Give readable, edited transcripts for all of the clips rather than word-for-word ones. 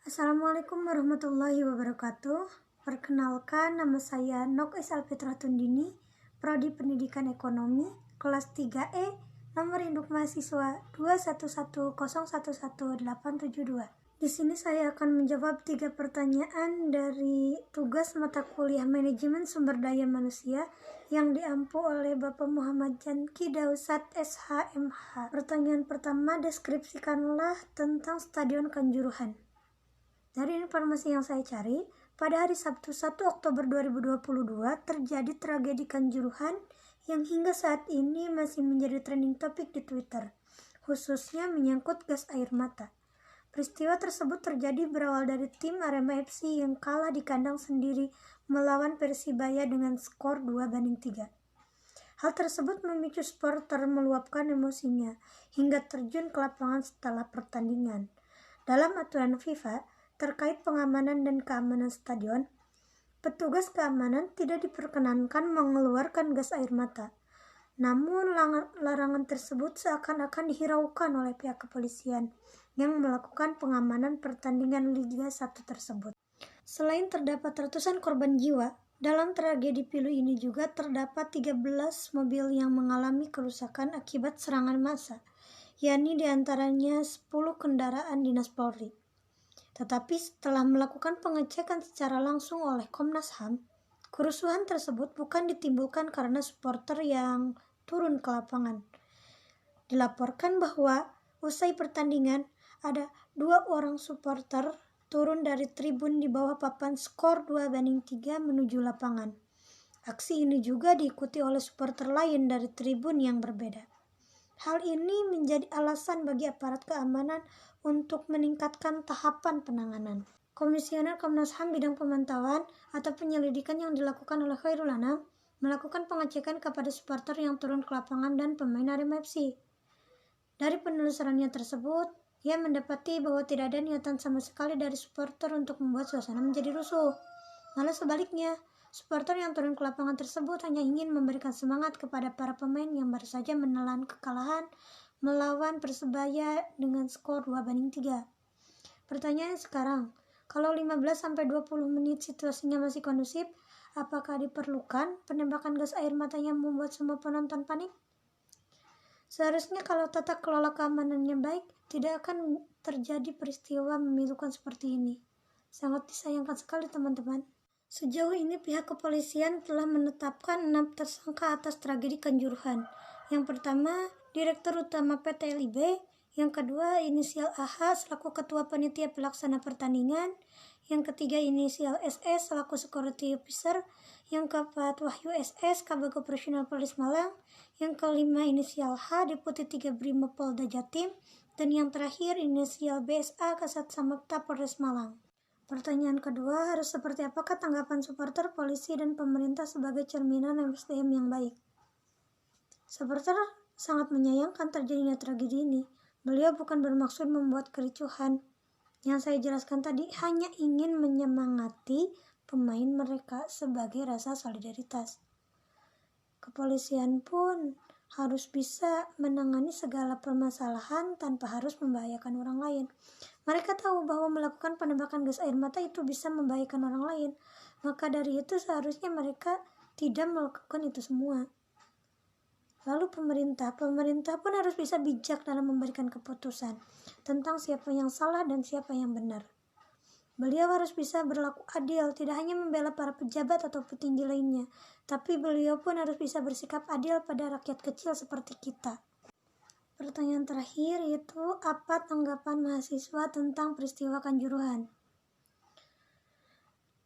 Assalamualaikum warahmatullahi wabarakatuh. Perkenalkan, nama saya Nok S. Alfitrah Tundini, Prodi Pendidikan Ekonomi, kelas 3E, nomor induk mahasiswa 211011872. Di sini saya akan menjawab 3 pertanyaan dari tugas mata kuliah Manajemen Sumber Daya Manusia yang diampu oleh Bapak Muhammad Janki Dausat SHMH. Pertanyaan pertama, deskripsikanlah tentang Stadion Kanjuruhan. Dari informasi yang saya cari, pada hari Sabtu 1 Oktober 2022 terjadi tragedi Kanjuruhan yang hingga saat ini masih menjadi trending topik di Twitter, khususnya menyangkut gas air mata. Peristiwa tersebut terjadi berawal dari tim Arema FC yang kalah di kandang sendiri melawan Persibaya dengan skor 2-3. Hal tersebut memicu supporter meluapkan emosinya hingga terjun ke lapangan setelah pertandingan. Dalam aturan FIFA terkait pengamanan dan keamanan stadion, petugas keamanan tidak diperkenankan mengeluarkan gas air mata. Namun larangan tersebut seakan-akan dihiraukan oleh pihak kepolisian yang melakukan pengamanan pertandingan Liga 1 tersebut. Selain terdapat ratusan korban jiwa, dalam tragedi pilu ini juga terdapat 13 mobil yang mengalami kerusakan akibat serangan massa, yakni diantaranya 10 kendaraan dinas Polri. Tetapi setelah melakukan pengecekan secara langsung oleh Komnas HAM, kerusuhan tersebut bukan ditimbulkan karena supporter yang turun ke lapangan. Dilaporkan bahwa usai pertandingan, ada 2 orang supporter turun dari tribun di bawah papan skor 2-3 menuju lapangan. Aksi ini juga diikuti oleh supporter lain dari tribun yang berbeda. Hal ini menjadi alasan bagi aparat keamanan untuk meningkatkan tahapan penanganan. Komisioner Komnas HAM bidang pemantauan atau penyelidikan yang dilakukan oleh Khairul Anam melakukan pengecekan kepada supporter yang turun ke lapangan dan pemain Arema FC. Dari penelusurannya tersebut, ia mendapati bahwa tidak ada niatan sama sekali dari supporter untuk membuat suasana menjadi rusuh. Malah sebaliknya, supporter yang turun ke lapangan tersebut hanya ingin memberikan semangat kepada para pemain yang baru saja menelan kekalahan melawan Persebaya dengan skor 2-3. Pertanyaan sekarang, kalau 15-20 menit situasinya masih kondusif, apakah diperlukan penembakan gas air mata yang membuat semua penonton panik? Seharusnya kalau tata kelola keamanannya baik, tidak akan terjadi peristiwa memilukan seperti ini. Sangat disayangkan sekali teman-teman. Sejauh ini pihak kepolisian telah menetapkan 6 tersangka atas tragedi Kanjuruhan. Yang pertama, Direktur Utama PT LIB. Yang kedua, inisial AH selaku Ketua Panitia Pelaksana Pertandingan. Yang ketiga, inisial SS selaku Security Officer. Yang keempat, Wahyu SS, Kabag Operasional Polres Malang. Yang kelima, inisial H, Deputi 3 Brimob Polda Jatim. Dan yang terakhir, inisial BSA, Kasat Samapta Polres Malang. Pertanyaan kedua, harus seperti apakah tanggapan supporter, polisi, dan pemerintah sebagai cerminan SDM yang baik? Supporter sangat menyayangkan terjadinya tragedi ini. Beliau bukan bermaksud membuat kericuhan. Yang saya jelaskan tadi hanya ingin menyemangati pemain mereka sebagai rasa solidaritas. Kepolisian pun harus bisa menangani segala permasalahan tanpa harus membahayakan orang lain. Mereka tahu bahwa melakukan penembakan gas air mata itu bisa membahayakan orang lain. Maka dari itu seharusnya mereka tidak melakukan itu semua. Lalu pemerintah pun harus bisa bijak dalam memberikan keputusan tentang siapa yang salah dan siapa yang benar. Beliau harus bisa berlaku adil, tidak hanya membela para pejabat atau petinggi lainnya, tapi beliau pun harus bisa bersikap adil pada rakyat kecil seperti kita. Pertanyaan terakhir yaitu, apa tanggapan mahasiswa tentang peristiwa Kanjuruhan?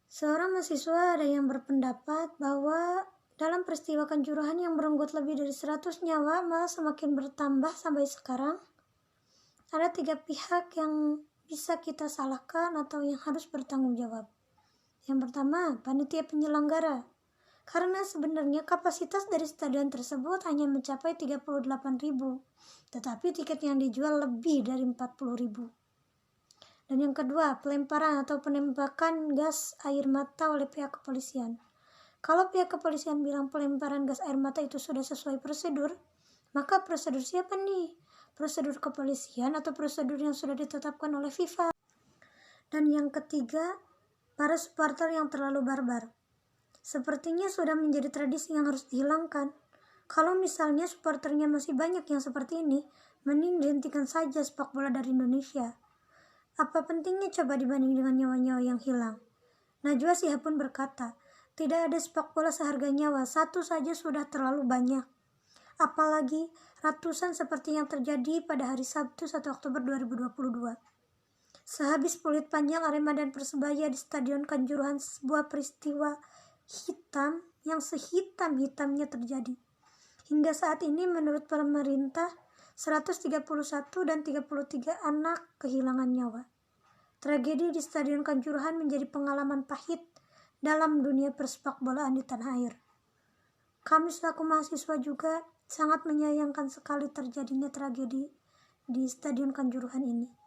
Seorang mahasiswa ada yang berpendapat bahwa dalam peristiwa Kanjuruhan yang merenggut lebih dari 100 nyawa malah semakin bertambah sampai sekarang, ada 3 pihak yang bisa kita salahkan atau yang harus bertanggung jawab. Yang pertama, panitia penyelenggara. Karena sebenarnya kapasitas dari stadion tersebut hanya mencapai 38.000, tetapi tiket yang dijual lebih dari 40.000. Dan yang kedua, pelemparan atau penembakan gas air mata oleh pihak kepolisian. Kalau pihak kepolisian bilang pelemparan gas air mata itu sudah sesuai prosedur, maka prosedur siapa nih? Prosedur kepolisian atau prosedur yang sudah ditetapkan oleh FIFA? Dan yang ketiga, para supporter yang terlalu barbar. Sepertinya sudah menjadi tradisi yang harus dihilangkan. Kalau misalnya supporternya masih banyak yang seperti ini, mending dihentikan saja sepak bola dari Indonesia. Apa pentingnya coba dibanding dengan nyawa-nyawa yang hilang? Najwa Shihab pun berkata, tidak ada sepak bola seharga nyawa, satu saja sudah terlalu banyak. Apalagi ratusan seperti yang terjadi pada hari Sabtu 1 Oktober 2022. Sehabis peluit panjang Arema dan Persebaya di Stadion Kanjuruhan, sebuah peristiwa hitam yang sehitam-hitamnya terjadi. Hingga saat ini menurut pemerintah 131 dan 33 anak kehilangan nyawa. Tragedi di Stadion Kanjuruhan menjadi pengalaman pahit dalam dunia persepakbolaan di tanah air. Kami selaku mahasiswa juga sangat menyayangkan sekali terjadinya tragedi di Stadion Kanjuruhan ini.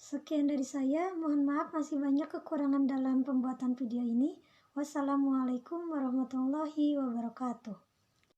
Sekian dari saya, mohon maaf masih banyak kekurangan dalam pembuatan video ini. Wassalamualaikum warahmatullahi wabarakatuh.